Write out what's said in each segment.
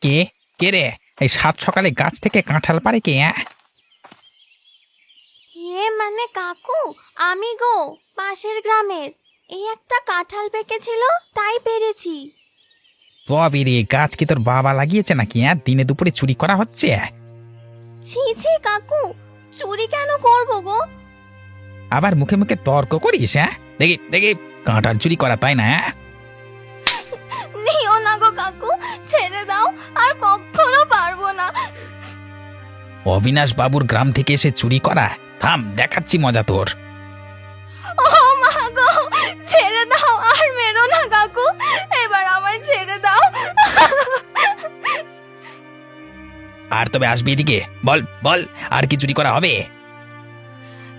কে কে রে? এই সাত সকালে গাছ থেকে কাঁঠাল পাড়ে কে? মানে কাকু, আমি গো, পাশের গ্রামের। এই একটা কাঁঠাল পেকেছিল, তাই পেরেছি। তবে রে, গাছ কি তোর বাবা লাগিয়েছে নাকি? দিনে দুপুরে চুরি করা হচ্ছে? ছি ছি কাকু, চুরি কেন করব গো? আবার মুখে মুখে তর্ক করিস? দেখি দেখি, কাঁঠাল চুরি করা, তাই না? নিও না গো কাকু, ছেড়ে দাও, আর কখনো পারবো না। অবিনাশ বাবুর গ্রাম থেকে এসে চুরি করা? থাম, দেখাচ্ছি মজা তোর। ও মা গো, ছেড়ে দাও, আর মেরো না কাকু, এবার আমায় ছেড়ে দাও। আর তবে আসবি এদিকে, বল বল, আর কি চুরি করা হবে?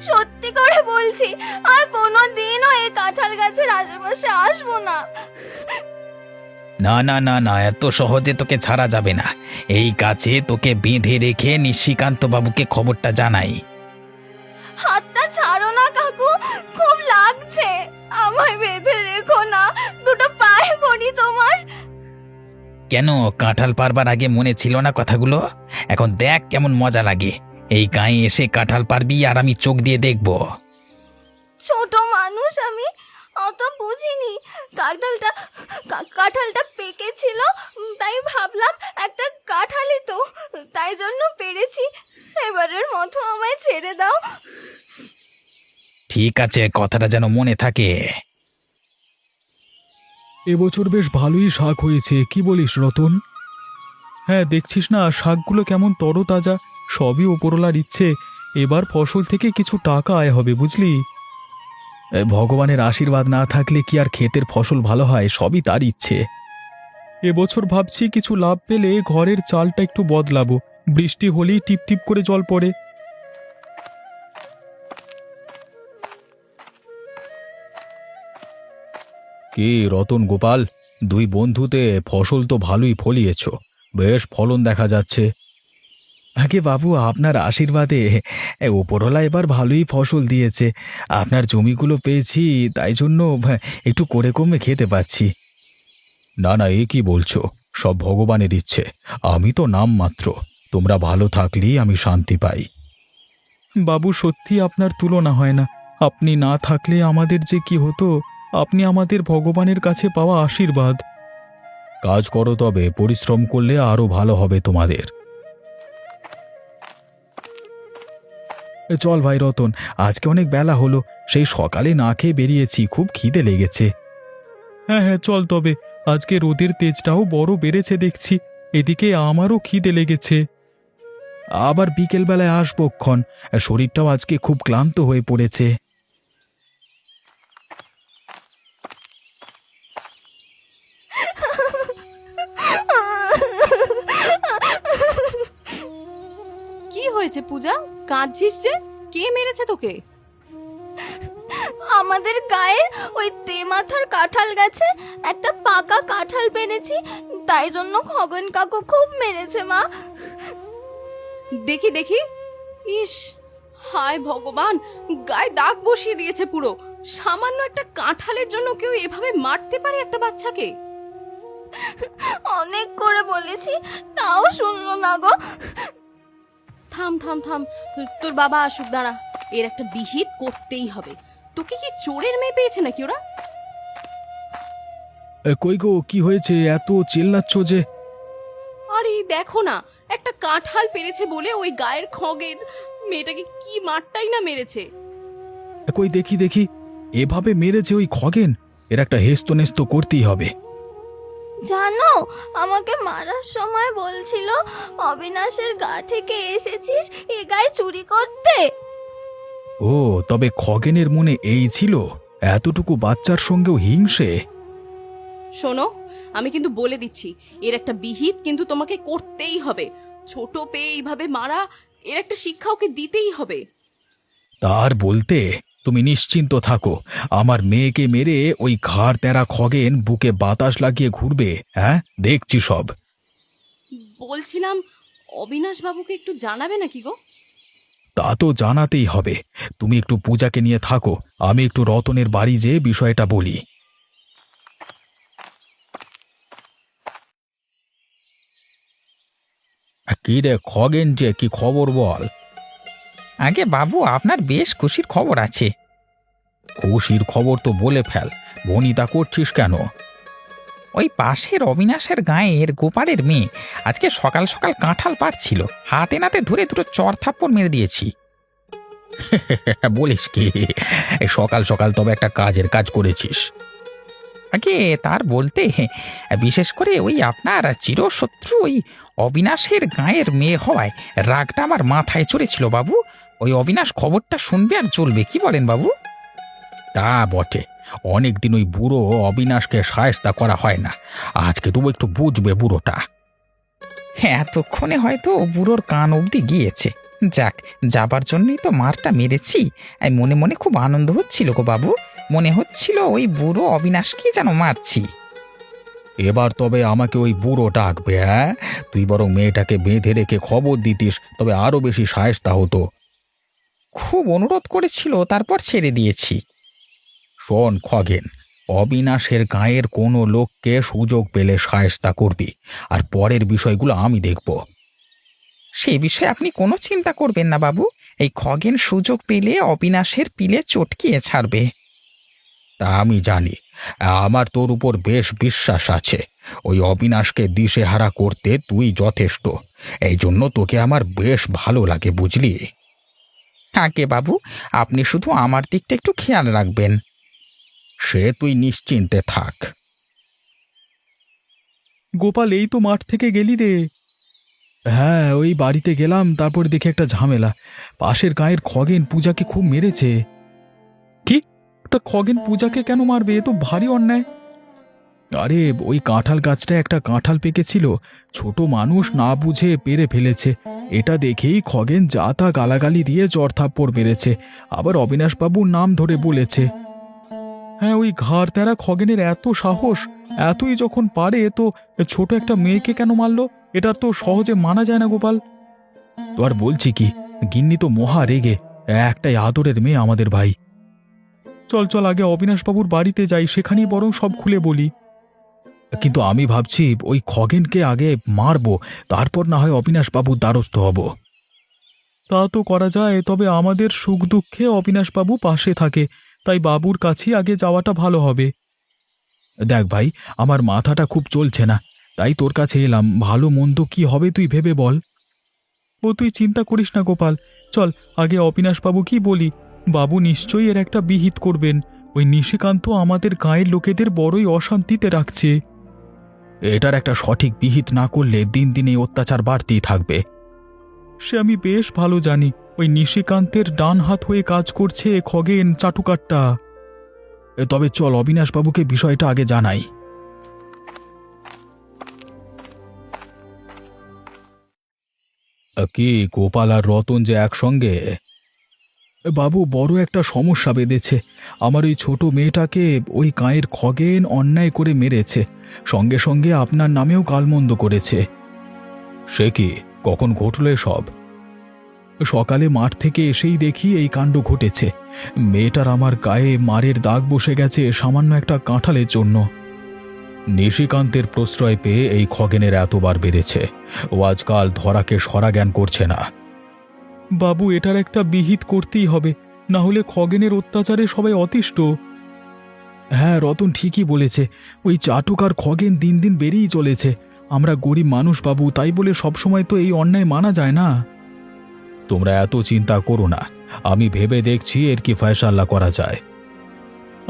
সত্যি করে বলছি, আর কোনো দিনও এই কাঁঠাল গাছের আশেপাশে আসবো না। না না না না, এত সহজে তোকে ছাড়া যাবে না। এই গাছে তোকে বেঁধে রেখে নিশিকান্ত বাবুকে খবরটা জানাই। হাতটা ছাড়ো না কাকু, খুব লাগছে, আমায় বেঁধে রেখো না, দুটো পায়ে পড়ি তোমার। কেন, কাঁঠাল পারবার আগে মনে ছিল না কথাগুলো? এখন দেখ কেমন মজা লাগে। এই গায়ে এসে কাঁঠাল পারবি আর আমি চোখ দিয়ে দেখব। ছোট মানুষ আমি, অত বুঝিনি। কাঁঠালটা পেকেছিল, তাই ভাবলাম একটা কাঁঠালই তো, তাই জন্য পেরেছি। এবারের মতো আমায় ছেড়ে দাও। ঠিক আছে, কথাটা যেন মনে থাকে। এবছর বেশ ভালোই শাক হয়েছে, কি বলিস রতন? হ্যাঁ, দেখছিস না শাকগুলো কেমন তরতাজা, সবই ওপরওয়ালার ইচ্ছে। এবার ফসল থেকে কিছু টাকা আয় হবে, বুঝলি? ভগবানের আশীর্বাদ না থাকলে কি আর ক্ষেতের ফসল ভালো হয়? সবই তার ইচ্ছে। এবছর ভাবছি কিছু লাভ পেলে ঘরের চালটা একটু বদলাবো। বৃষ্টি হলেই টিপ টিপ করে জল পড়ে। কি রতন, গোপাল, দুই বন্ধুতে ফসল তো ভালোই ফলিয়েছ, বেশ ফলন দেখা যাচ্ছে। আগে বাবু, আপনার আশীর্বাদে ওপরওয়ালা এবার ভালোই ফসল দিয়েছে। আপনার জমিগুলো পেয়েছি, তাই জন্য একটু করে কমে খেতে পাচ্ছি। না না, এ কি বলছো? সব ভগবানের ইচ্ছে, আমি তো নামমাত্র। তোমরা ভালো থাকলেই আমি শান্তি পাই। বাবু, সত্যি আপনার তুলনা হয় না। আপনি না থাকলে আমাদের যে কি হতো। আপনি আমাদের ভগবানের কাছে পাওয়া আশীর্বাদ। কাজ করো, তবে পরিশ্রম করলে আরো ভালো হবে তোমাদের। চল ভাই রতন, আজকে অনেক বেলা হলো, সেই সকালে না খেয়ে বেরিয়েছি, খুব খিদে লেগেছে। হ্যাঁ হ্যাঁ, চল তবে। আজকে রোদের তেজটাও বড় বেড়েছে দেখছি, এদিকে আমারও খিদে লেগেছে। আবার বিকেলবেলায় আসবো ক্ষণ, শরীরটাও আজকে খুব ক্লান্ত হয়ে পড়েছে। কি হয়েছে পূজা, কাঁদছিস যে? কে মেরেছে তোকে? আমাদের গায়ের ওই তেমাথার কাঁঠাল গাছে একটা পাকা কাঁঠাল পেরেছি, তাই জন্য খগন কাকু খুব মেরেছে মা। দেখি দেখি। ইস, হায় ভগবান, গায়ে দাগ বসিয়ে দিয়েছে পুরো। সামান্য একটা কাঁঠালের জন্য কেউ এভাবে মারতে পারে একটা বাচ্চাকে? অনেক করে বলেছি, তাও শুনলো না গো। থাম থাম থাম, তোর বাবা আসুক, দাঁড়া। এর একটা বিহিত করতেই হবে। তোকে কি চোরের মেয়ে পেয়েছে নাকি ওরা? কই গো, কি হয়েছে, এত চিল্লাচ্ছ যে? আরে দেখো না, একটা কাঁঠাল পেরেছে বলে ওই গায়ের খগের মেয়েটাকে কি মারটাই না মেরেছে। কই দেখি দেখি, এভাবে মেরেছে ওই খগেন? এর একটা হেস্ত নেস্ত করতেই হবে। জানো, আমাকে মারার সময় বলছিল অবিনাশের গা থেকে এসেছিস এ গায়ে চুরি করতে। ও, তবে খগেনের মনে এই ছিল? এতটুকু বাচ্চার সঙ্গেও হিংসে? শোনো, আমি কিন্তু বলে দিচ্ছি, এর একটা বিহিত কিন্তু তোমাকে করতেই হবে। ছোট পেয়ে এইভাবে মারা, এর একটা শিক্ষা ওকে দিতেই হবে। তার বলতে, তুমি নিশ্চিন্ত থাকো, আমার মেয়েকে মেরে ওই ঘাড় তেরা খগেন বুকে বাতাস লাগিয়ে ঘুরবে। হ্যাঁ, দেখছি সব। বলছিলাম, অবিনাশ বাবুকে একটু জানাবে নাকি গো? তা তো জানাতেই হবে। তুমি একটু পূজাকে নিয়ে থাকো, আমি একটু রতনের বাড়ি যেয়ে বিষয়টা বলি। কি রে খগেন, যে কি খবর বল? আগে বাবু, আপনার বেশ খুশির খবর আছে। খুশির খবর তো বলে ফেল, বনিতা করছিস কেন? ওই পাশের অবিনাশের গাঁয়ের গোপালের মেয়ে আজকে সকাল সকাল কাঁঠাল পাড়ছিল, হাতে নাতে ধরে দুটো চর থাপ্পড় মেরে দিয়েছি। বলিস কি? এই সকাল সকাল তবে একটা কাজের কাজ করেছিস। আগে তার বলতে, বিশেষ করে ওই আপনার চিরশত্রু ওই অবিনাশের গাঁয়ের মেয়ে হওয়ায় রাগটা আমার মাথায় চড়েছিল বাবু। ওই অবিনাশ খবরটা শুনবে আর চলবে, কি বলেন বাবু? তা বটে, অনেকদিন ওই বুড়ো অবিনাশকে সায়স্তা করা হয় না, আজকে তবু একটু বুঝবে বুড়োটা। হ্যাঁ, এতক্ষণে হয়তো বুড়োর কান অবধি গিয়েছে। যাক, যাবার জন্যই তো মারটা মেরেছি। মনে মনে খুব আনন্দ হচ্ছিল গো বাবু, মনে হচ্ছিল ওই বুড়ো অবিনাশকে যেন মারছি। এবার তবে আমাকে ওই বুড়ো ডাকবে, হ্যাঁ? তুই বরং মেয়েটাকে বেঁধে রেখে খবর দিতিস, তবে আরো বেশি সায়স্তা হতো। খুব অনুরোধ করেছিল, তারপর ছেড়ে দিয়েছি। শোন খগেন, অবিনাশের গাঁয়ের কোনো লোককে সুযোগ পেলে সায়স্তা করবি, আর পরের বিষয়গুলো আমি দেখব। সে বিষয়ে আপনি কোনো চিন্তা করবেন না বাবু, এই খগেন সুযোগ পেলে অবিনাশের পিলে চটকিয়ে ছাড়বে। তা আমি জানি, আমার তোর উপর বেশ বিশ্বাস আছে। ওই অবিনাশকে দিশেহারা করতে তুই যথেষ্ট, এই জন্য তোকে আমার বেশ ভালো লাগে, বুঝলি? আগে বাবু, আপনি শুধু আমার দিকটা একটু খেয়াল রাখবেন। সে তুই নিশ্চিন্তে থাক। গোপাল, এই তো মাঠ থেকে গেলি রে? হ্যাঁ, ওই বাড়িতে গেলাম, তারপরে দেখে একটা ঝামেলা। পাশের গাঁয়ের খগেন পূজাকে খুব মেরেছে। কি? তা খগেন পূজাকে কেন মারবে? এ তো ভারী অন্যায়। আরে, ওই কাঁঠাল গাছটায় একটা কাঁঠাল পেকেছিল, ছোট মানুষ না বুঝে পেরে ফেলেছে। এটা দেখেই খগেন যা তা গালাগালি দিয়ে চড়থাপ্পড় মেরেছে, আবার অবিনাশবাবুর নাম ধরে বলেছে। হ্যাঁ, ওই ঘাড় তেরা খগেনের এত সাহস! এতই যখন পারে, তো ছোট একটা মেয়েকে কেন মারলো? এটা তো সহজে মানা যায় না গোপাল। তো আর বলছি কি, গিন্নি তো মহা রেগে, একটাই আদরের মেয়ে আমাদের ভাই। চল চল, আগে অবিনাশবাবুর বাড়িতে যাই, সেখানেই বরং সব খুলে বলি। কিন্তু আমি ভাবছি ওই খগেনকে আগে মারবো, তারপর না হয় অবিনাশবাবুর দ্বারস্থ হব। তা তো করা যায়, তবে আমাদের সুখ দুঃখে অবিনাশবাবু পাশে থাকে, তাই বাবুর কাছেই আগে যাওয়াটা ভালো হবে। দেখ ভাই, আমার মাথাটা খুব চলছে না, তাই তোর কাছে এলাম। ভালো মন্দ কি হবে তুই ভেবে বল। ও তুই চিন্তা করিস না গোপাল, চল আগে অবিনাশবাবু কি বলি। বাবু নিশ্চয়ই এর একটা বিহিত করবেন। ওই নিশিকান্ত আমাদের গাঁয়ের লোকেদের বড়ই অশান্তিতে রাখছে। এটার একটা সঠিক বিহিত না করলে দিন দিন এই অত্যাচার বাড়তেই থাকবে। সে আমি বেশ ভালো জানি, ওই নিশিকান্তের ডান হাত হয়ে কাজ করছে খগেন চাটুকারটা। তবে চল অবিনাশবাবুকে বিষয়টা আগে জানাই। কি গোপাল আর রতন যে একসঙ্গে? বাবু, বড় একটা সমস্যা বেঁধেছে। আমার ওই ছোট মেয়েটাকে ওই গাঁয়ের খগেন অন্যায় করে মেরেছে, সঙ্গে সঙ্গে আপনার নামেও গালমন্দ করেছে। সে কি, কখন ঘটলো সব? সকালে মাঠ থেকে এসেই দেখি এই কাণ্ড ঘটেছে। মেয়েটার আমার গায়ে মারের দাগ বসে গেছে সামান্য একটা কাঁঠালের জন্য। নিশিকান্তের প্রশ্রয় পেয়ে এই খগেনের এতবার বেড়েছে, ও আজকাল ধরাকে সরা জ্ঞান করছে না। বাবু, এটার একটা বিহিত করতেই হবে, না হলে খগেনের অত্যাচারে সবাই অতিষ্ঠ। হ্যাঁ, রতন ঠিকই বলেছে, ওই চাটুক আর খগেন দিন দিন বেড়েই চলেছে। আমরা গরিব মানুষ বাবু, তাই বলে সবসময় তো এই অন্যায় মানা যায় না। তোমরা এত চিন্তা করো না, আমি ভেবে দেখছি এর কি ফয়সাল্লা করা যায়।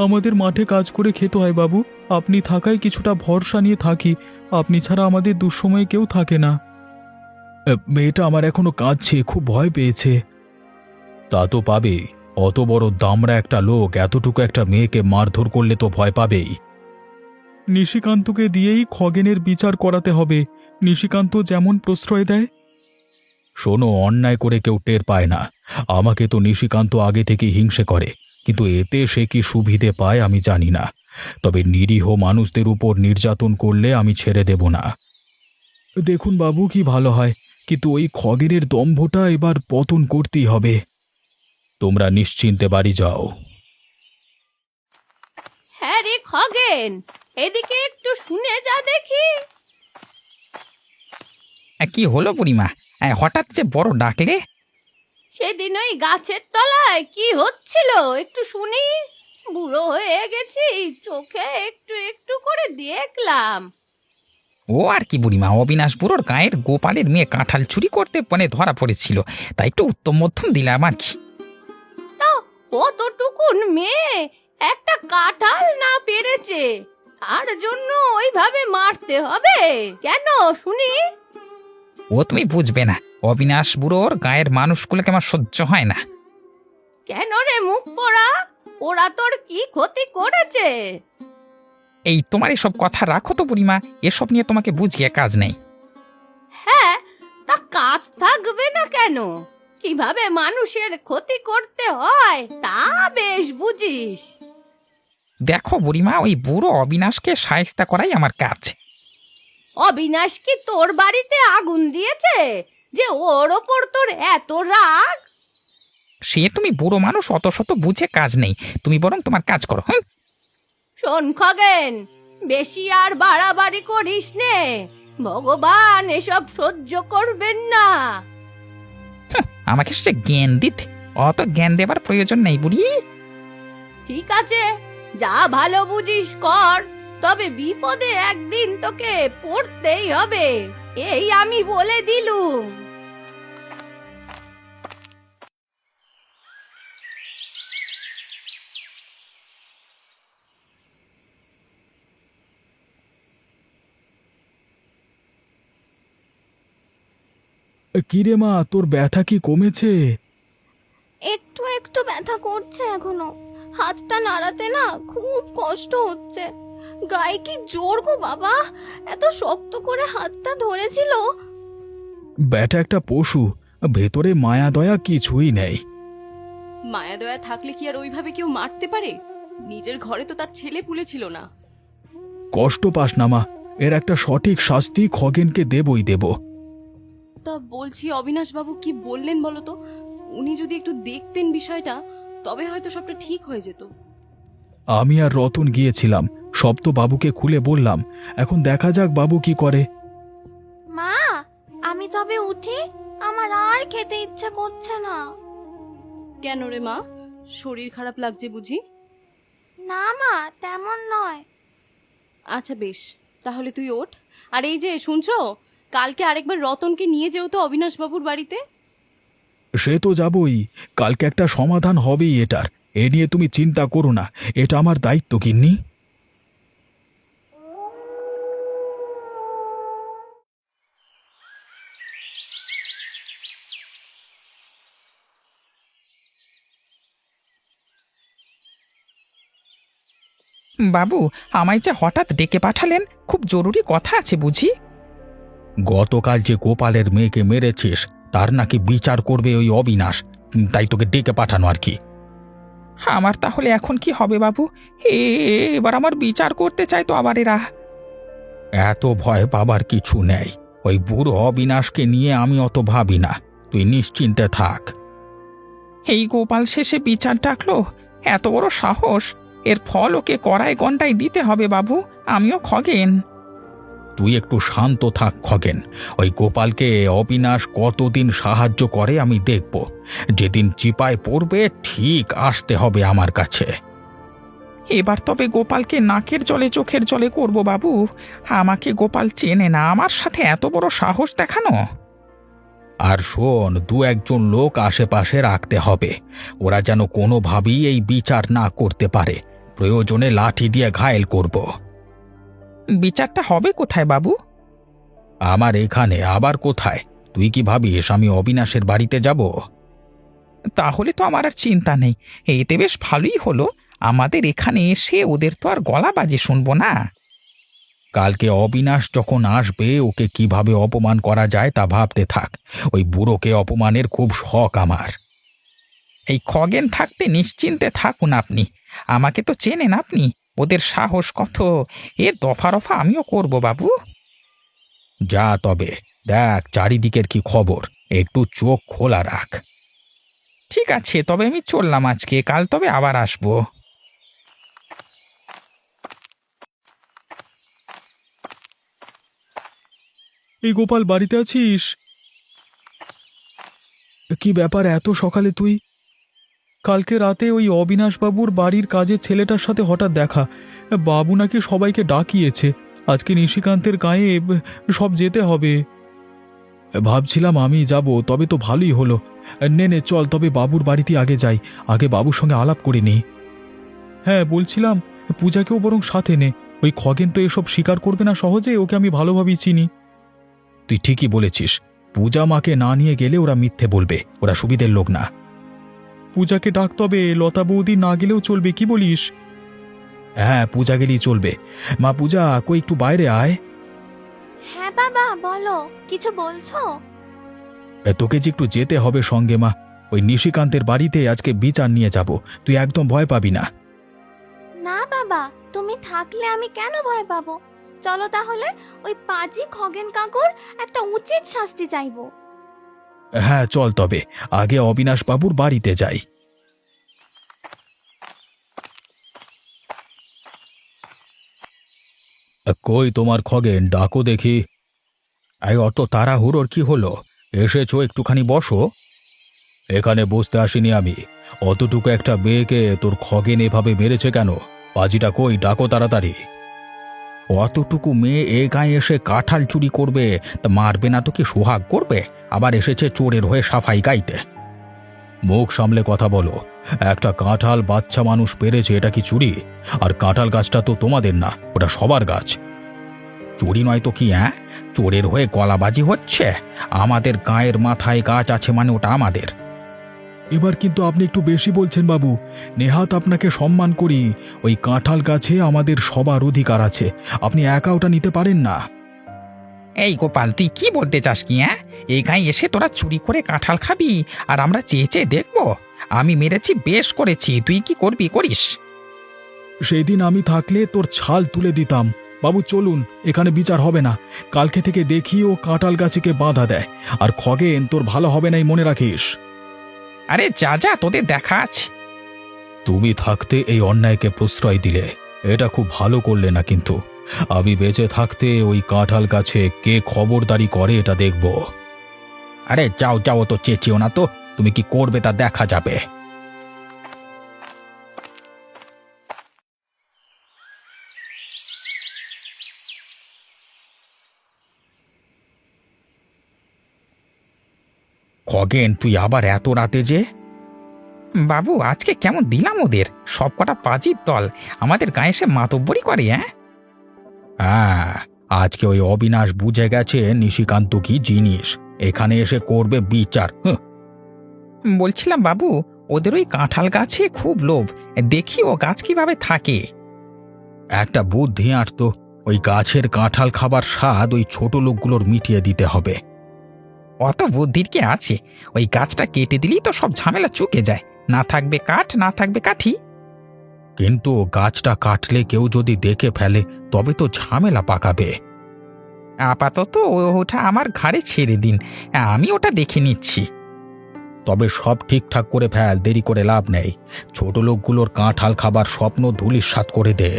আমাদের মাঠে কাজ করে খেতে হয় বাবু, আপনি থাকায় কিছুটা ভরসা নিয়ে থাকি। আপনি ছাড়া আমাদের দুঃসময়ে কেউ থাকে না। মেয়েটা আমার এখনো কাঁদছে, খুব ভয় পেয়েছে। তা তো পাবেই, অত বড় দামড়া একটা লোক এতটুকু একটা মেয়েকে মারধর করলে তো ভয় পাবেই। নিশিকান্তকে দিয়েই খগেনের বিচার করাতে হবে। নিশিকান্ত যেমন প্রশ্রয় দেয়। শোনো, অন্যায় করে কেউ টের পায় না। আমাকে তো নিশিকান্ত আগে থেকে হিংসে করে, কিন্তু এতে সে কি সুবিধে পায় আমি জানি না। তবে নিরীহ মানুষদের উপর নির্যাতন করলে আমি ছেড়ে দেব না। দেখুন বাবু, কি ভালো হয়, কিন্তু ওই খগেনের দম্ভটা এবার পতন করতেই হবে। তোমরা নিশ্চিন্তে বাড়ি যাও। হ্যাঁ রে খগেন, এদিকে একটু শুনে যা দেখি। কি হলো বুড়িমা? হঠাৎ যে বড় ডাকলে? সেদিন ওই গাছের তলায় কি হচ্ছিল একটু শুনি। বুড়ো হয়ে গেছি, চোখে একটু একটু করে দেখলাম। ও আর কি বুড়িমা, অবিনাশ বুড়োর গায়ের গোপালের মেয়ে কাঁঠাল চুরি করতে ধরা পড়েছিল, তাই একটু উত্তম মধ্যম দিলাম আর কি। তা কতটুকুন মেয়ে একটা কাঁঠাল না পেরেছে, তার জন্য ওইভাবে মারতে হবে কেন শুনি? ও তুমি বুঝবে না, অবিনাশ বুড়োর গায়ের মানুষগুলোকে আমার সহ্য হয় না। কেন রে মুখ পোড়া, ওরা তোর কি ক্ষতি করেছে? এই তোমার এসব কথা রাখো তো বুড়িমা, এসব নিয়ে তোমাকে বুঝিয়ে কাজ নেই। হ্যাঁ, তা কাজ থাকবে না কেন? কিভাবে মানুষের ক্ষতি করতে হয় তা বেশ বুঝিস। দেখো বুড়িমা, ওই বুড়ো অবিনাশকে শায়েস্তা করাই আমার কাজ। অবিনাশ কি তোর বাড়িতে আগুন দিয়েছে যে ওর ওপর তোর এত রাগ? সে তুমি বুড়ো মানুষ, অত শত বুঝে কাজ নেই, তুমি বরং তোমার কাজ করো। হ্যাঁ, শোন খগেন, বেশি আর বাড়াবাড়ি করিস নে, ভগবান এসব সহ্য করবেন না। আমাকে সে জ্ঞান দিতে, অত জ্ঞান দেবার প্রয়োজন নেই বুড়ি। ঠিক আছে, যা ভালো বুঝিস কর, তবে বিপদে একদিন তোকে পড়তেই হবে, এই আমি বলে দিলুম। কিরে মা, তোর ব্যথা কি কমেছে? একটু একটু ব্যথা করছে এখনো। হাতটা নাড়াতে না খুব কষ্ট হচ্ছে। গায়ে কি জোর গো বাবা, এত শক্ত করে হাতটা ধরেছিল। ব্যাটা একটা পশু, ভেতরে মায়া দয়া কিছুই নেই। মায়া দয়া থাকলে কি আর ওইভাবে কেউ মারতে পারে? নিজের ঘরে তো তার ছেলে পুলে ছিল না। কষ্ট পাস না মা, এর একটা সঠিক শাস্তি খগেনকে দেবই দেব। তা বলছি, অবিনাশ বাবু কি বললেন বলো তো? উনি যদি একটু দেখতেন বিষয়টা, তবে হয়তো সবটা ঠিক হয়ে যেত। আমি আর রতন গিয়েছিলাম, সব তো বাবুকে খুলে বললাম। এখন দেখা যাক বাবু কি করে। মা, আমি তবে উঠি, আমার আর খেতে ইচ্ছে করছে না। কেন রে মা, শরীর খারাপ লাগছে বুঝি? না মা, তেমন নয়। আচ্ছা বেশ, তাহলে তুই ওঠ। আর এই যে শুনছো, কালকে আরেকবার রতনকে নিয়ে যেও তো অবিনাশ বাবুর বাড়িতে। সে তো যাবই, কালকে একটা সমাধান হবেই এটার, এ নিয়ে তুমি চিন্তা করো না, এটা আমার দায়িত্ব গিন্নি। বাবু, আমায় যে হঠাৎ ডেকে পাঠালেন, খুব জরুরি কথা আছে বুঝি। গতকাল যে গোপালের মেয়েকে মেরেছিস তার নাকি বিচার করবে ওই অবিনাশ, তাই তোকে ডেকে পাঠানো আর কি। আমার তাহলে এখন কি হবে বাবু? এবার আমার বিচার করতে চাই তো আবার এরা। এত ভয় পাবার কিছু নেই, ওই বুড়ো অবিনাশকে নিয়ে আমি অত ভাবি না, তুই নিশ্চিন্তে থাক। এই গোপাল শেষে বিচার ডাকলো, এত বড় সাহস! এর ফল ওকে কড়ায় গন্ডায় দিতে হবে বাবু, আমিও খগেন। তুই একটু শান্ত থাক খগেন, ওই গোপালকে অবিনাশ কতদিন সাহায্য করে আমি দেখব, যেদিন চিপায় পড়বে ঠিক আসতে হবে আমার কাছে। এবার তবে গোপালকে নাকের জলে চোখের জলে করব বাবু। আমাকে গোপাল চেনে না, আমার সাথে এত বড় সাহস দেখানো। আর শোন, দু একজন লোক আশেপাশে রাখতে হবে, ওরা যেন কোনোভাবেই এই বিচার না করতে পারে, প্রয়োজনে লাঠি দিয়ে ঘায়েল করব। বিচারটা হবে কোথায় বাবু? আমার এখানে আবার কোথায়? তুই কি ভাবিস আমি অবিনাশের বাড়িতে যাব? তাহলে তো আমার আর চিন্তা নেই, এতে বেশ ভালোই হলো। আমাদের এখানে এসে ওদের তো আর গলা বাজে শুনবো না। কালকে অবিনাশ যখন আসবে ওকে কিভাবে অপমান করা যায় তা ভাবতে থাক, ওই বুড়োকে অপমানের খুব শখ আমার। এই খগেন থাকতে নিশ্চিন্তে থাকুন আপনি, আমাকে তো চেনেন আপনি, ওদের সাহস কত, এ দফা রফা আমিও করব বাবু। যা তবে, দেখ চারিদিকের কি খবর, একটু চোখ খোলা রাখ। ঠিক আছে, তবে আমি চললাম আজকে, কাল তবে আবার আসবো। এই গোপাল বাড়িতে আছিস? কি ব্যাপার এত সকালে তুই? কালকে রাতে ওই অবিনাশবাবুর বাড়ির কাজের ছেলেটার সাথে হঠাৎ দেখা। বাবু নাকি সবাইকে ডাকিয়েছে, আজকে নিশিকান্তের গায়ে সব যেতে হবে। ভাবছিলাম আমি যাব, তবে তো ভালোই হলো। নে নে চল তবে বাবুর বাড়িতে আগে যাই, আগে বাবুর সঙ্গে আলাপ করে নি। হ্যাঁ বলছিলাম পূজাকেও বরং সাথে নে, ওই খগেন তো এসব স্বীকার করবে না সহজে, ওকে আমি ভালোভাবেই চিনি। তুই ঠিকই বলেছিস, পূজা মাকে না নিয়ে গেলে ওরা মিথ্যে বলবে, ওরা সুবিধের লোক না। পূজাকে ডাকতে হবে, লতা বৌদি না গেলেও চলবে, কি বলিস? হ্যাঁ পূজা গেলেই চলবে। মা পূজা, কই একটু বাইরে আয়। হ্যাঁ বাবা, বলো, কিছু বলছো? তোকে যে একটু যেতে হবে সঙ্গে মা, ওই নিশিকান্তের বাড়িতে আজকে বিচার নিয়ে যাব, তুই একদম ভয় পাবি না। না বাবা, তুমি থাকলে আমি কেন ভয় পাবো? চলো তাহলে, ওই পাজি খগেন কাকুর একটা উচিত শাস্তি চাইবো। হ্যাঁ চল তবে, আগে অবিনাশ বাবুর বাড়িতে যাই। কই তোমার খগেন, ডাকো দেখি। এই অত তাড়াহুড়োর কি হলো? এসেছো, একটুখানি বসো। এখানে বসতে আসিনি আমি, অতটুকু একটা মেয়েকে তোর খগেন এভাবে মেরেছে কেন? পাজিটা কই, ডাকো তাড়াতাড়ি। অতটুকু মেয়ে এ গায়ে এসে কাঁঠাল চুরি করবে, তা মারবে না তো কি সোহাগ করবে? আবার এসেছে চোরের হয়ে সাফাই গাইতে। মুখ সামলে কথা বলো, একটা কাঁঠাল বাচ্চা মানুষ পেরেছে, এটা কি চুরি? আর কাঁঠাল গাছটা তো তোমাদের না, ওটা সবার গাছ। চুরি নয় তো কি? হ্যাঁ, চোরের হয়ে গলাবাজি হচ্ছে। আমাদের গায়ের মাথায় গাছ আছে মানে ওটা আমাদের। এবার কিন্তু আপনি একটু বেশি বলছেন বাবু, নেহাত আপনাকে সম্মান করি, ওই কাঁঠাল গাছে আমাদের সবার অধিকার আছে, আপনি একা ওটা নিতে পারেন না। এই গোপাল, তুই কি বলতে চাস কি? হ্যাঁ, এই গায়ে এসে তোরা চুরি করে কাঁঠাল খাবি আর আমরা চেয়ে চেয়ে দেখবো? আমি মেরেছি, বেশ করেছি, তুই কি করবি করিস। সেই দিন আমি থাকলে তোর ছাল তুলে দিতাম। বাবু চলুন, এখানে বিচার হবে না, কালকে থেকে দেখি ও কাঁঠাল গাছকে বাধা দেয়। আর খগেন, তোর ভালো হবে না, মনে রাখিস। আরে যা যা, তোদের দেখা আছে। তুমি থাকতে এই অন্যায়কে প্রশ্রয় দিলে, এটা খুব ভালো করলে না, কিন্তু আমি বেঁচে থাকতে ওই কাঁঠাল গাছে কে খবরদারি করে এটা দেখব। আরে যাও যাও, তো চেঁচিও না তো, তুমি কি করবে তা দেখা যাবে। খগেন, তুই আবার এত রাতে যে? বাবু, আজকে কেমন দিলাম ওদের, সব কটা পাজির দল আমাদের গায়ে এসে মাতব্বরি করে। হ্যাঁ, আজকে ওই অবিনাশ বুঝে গেছে নিশিকান্ত কি জিনিস, এখানে এসে করবে বিচার। বলছিলাম বাবু, ওদের ওই কাঁঠাল গাছে খুব লোভ, দেখি ও গাছ কিভাবে থাকে। একটা বুদ্ধি আঁটতো, ওই গাছের কাঁঠাল খাবার স্বাদ ওই ছোট লোকগুলোর মিটিয়ে দিতে হবে। অত বুদ্ধির কি আছে? ওই গাছটা কেটে দিলেই তো সব ঝামেলা চুকে যায়, না থাকবে কাঠ, না থাকবে কাঠি। কিন্তু গাছটা কাটলে কেউ যদি দেখে ফেলে, তবে তো ঝামেলা পাকাবে। আপাতত ওটা আমার ঘাড়ে ছেড়ে দিন, আমি ওটা দেখে নিচ্ছি। তবে সব ঠিকঠাক করে ফেল, দেরি করে লাভ নেই। ছোট লোকগুলোর কাঁঠাল খাবার স্বপ্ন ধূলিসাৎ করে দে।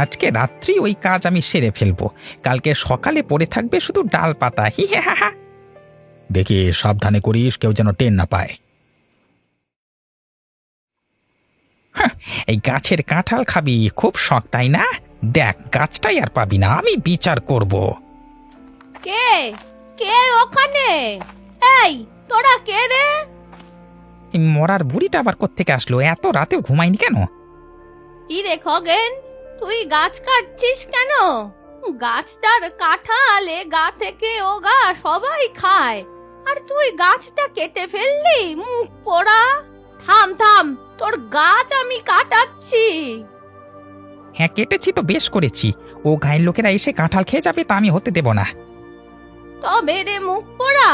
আজকে রাত্রি ওই কাজ আমি সেরে ফেলবো, কালকে সকালে পড়ে থাকবে শুধু ডাল পাতা। হি হা হা। দেখি সাবধানে করিস, কেউ যেন টেন না পায়। এই গাছের কাঁঠাল খাবি খুব শখ, তাই না? দেখ, গাছটাই আর পাবি না, আমি বিচার করব। কে কে ওখানে? এই তোরা কে রে? এই মরার বুড়িটা আবার কোত্থেকে আসলো? এত রাতেও ঘুমায়নি কেন? কি রে খগেন, তুই গাছ কাটছিস কেন? গাছটার কাঁঠাল এ গা থেকে ও গা সবাই খায়, আর তুই গাছটা কেটে ফেললি, মুখ পোড়া। থাম থাম, তোর গাছ আমি কাটাচ্ছি। হ্যাঁ, কেটেছি তো বেশ করেছি, ও গায়ের লোকেরা এসে কাঁঠাল খেয়ে যাবে, তা আমি হতে দেব না। তবে রে মুখ পোড়া,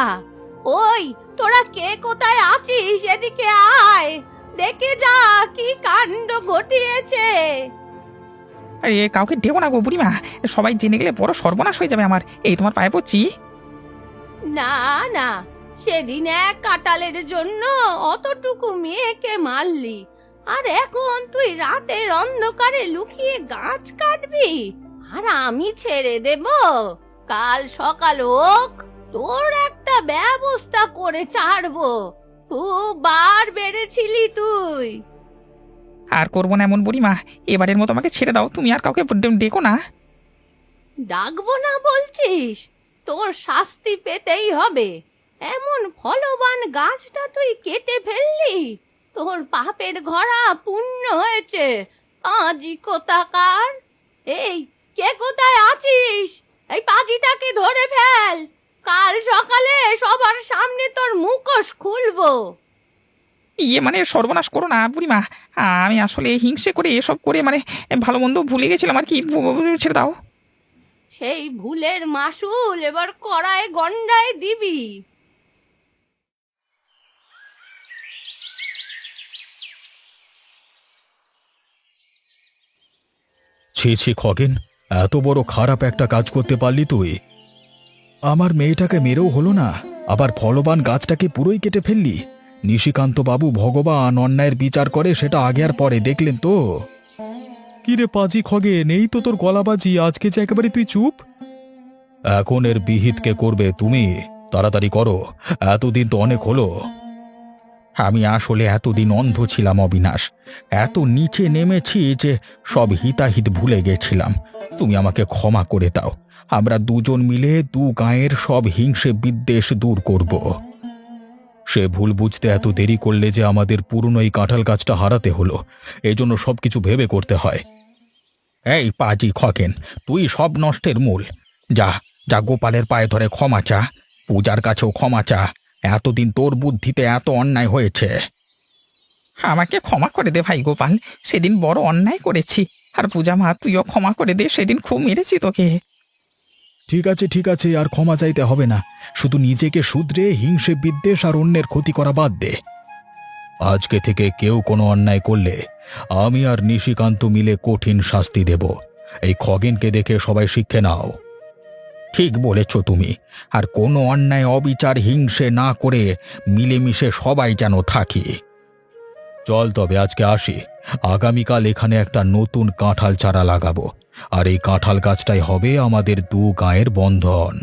ওই তোরা কে কোথায় আছিস, এদিকে আয়, দেখে যা কি কাণ্ড ঘটিয়েছে। আরে কাউকে ডেও না গো বুড়িমা, সবাই জেনে গেলে বড় সর্বনাশ হয়ে যাবে আমার। এই তোমার পায়ে পড়ছি। না না, সেদিন এক কাঁঠালের জন্য অতটুকু মেয়েকে মারলি, আর এখন তুই রাতের অন্ধকারে লুকিয়ে গাছ কাটবি, আর আমি ছেড়ে দেব? কাল সকাল হোক, তোর একটা ব্যবস্থা করে ছাড়বো। খুব বার বেড়েছিলি তুই। আর করবো না এমন বুড়িমা, এবারের মতো আমাকে ছেড়ে দাও, তুমি আর কাউকে ডেকো না। ডাকবো না বলছিস? তোর শাস্তি পেতেই হবে। এমন ফলবান গাছটা তুই কেটে ফেললি, তোর পাপের ঘরা পূর্ণ হয়েছে। পাজি কোথাকার! এই, কে কোথায় আছিস? এই পাজিটাকে ধরে ফেল। কাল সকালে সবার সামনে তোর মুখোশ খুলবো। ইয়ে মানে সর্বনাশ করো না বুড়িমা, আমি আসলে হিংসে করে এসব করে মানে ভালো মন্দ ভুলে গেছিলাম আর কি, ছেড়ে দাও। সেই ভুলের মাসুল এবার কড়ায় গন্ডায় দিবি। ছি ছি খগেন, এত বড় খারাপ একটা কাজ করতে পারলি তুই। আমার মেয়েটাকে মেরেও হলো না, আবার ফলবান গাছটাকে পুরোই কেটে ফেললি। নিশিকান্ত বাবু ভগবান অন্যায়ের বিচার করে, সেটা আগে আর পরে দেখলেন তো। কি রে পাজি খগেন, এই তো তোর গলাবাজি, আজকে যে একেবারে তুই চুপ। এখন এর বিহিত কে করবে? তুমি তাড়াতাড়ি করো, এতদিন তো অনেক হলো। আমি আসলে এতদিন অন্ধ ছিলাম অবিনাশ, এত নিচে নেমেছি যে সব হিতাহিত ভুলে গেছিলাম। তুমি আমাকে ক্ষমা করে দাও, আমরা দুজন মিলে দু গাঁয়ের সব হিংসে বিদ্বেষ দূর করব। সে ভুল বুঝতে এত দেরি করলে যে আমাদের পুরনো এই কাঁঠাল গাছটা হারাতে হলো, এজন্য সবকিছু ভেবে করতে হয়। এই পাজি খগেন, তুই সব নষ্টের মূল। যা যা গোপালের পায়ে ধরে ক্ষমা চা, পূজার কাছেও ক্ষমা চা। এতদিন তোর বুদ্ধিতে এত অন্যায় হয়েছে। আমাকে ক্ষমা করে দে ভাই গোপাল, সেদিন বড় অন্যায় করেছি। আর পূজা মা, তুইও ক্ষমা করে দে, সেদিন খুব মেরেছি তোকে। ঠিক আছে, আর ক্ষমা চাইতে হবে না। শুধু নিজেকে শুধরে হিংসে বিদ্বেষ আর অন্যের ক্ষতি করা বাদ দে। আজকে থেকে কেউ কোনো অন্যায় করলে আমি আর নিশিকান্ত মিলে কঠিন শাস্তি দেব। এই খগেনকে দেখে সবাই শিক্ষে নাও। ঠিক বলেছ তুমি, আর কোনো অন্যায় অবিচার হিংসে না করে মিলেমিশে সবাই যেন থাকি। চল তবে আজকে আসি, আগামীকাল এখানে একটা নতুন কাঁঠাল চারা লাগাবো, আর এই কাঁঠাল গাছটাই হবে আমাদের দু গাঁয়ের বন্ধন।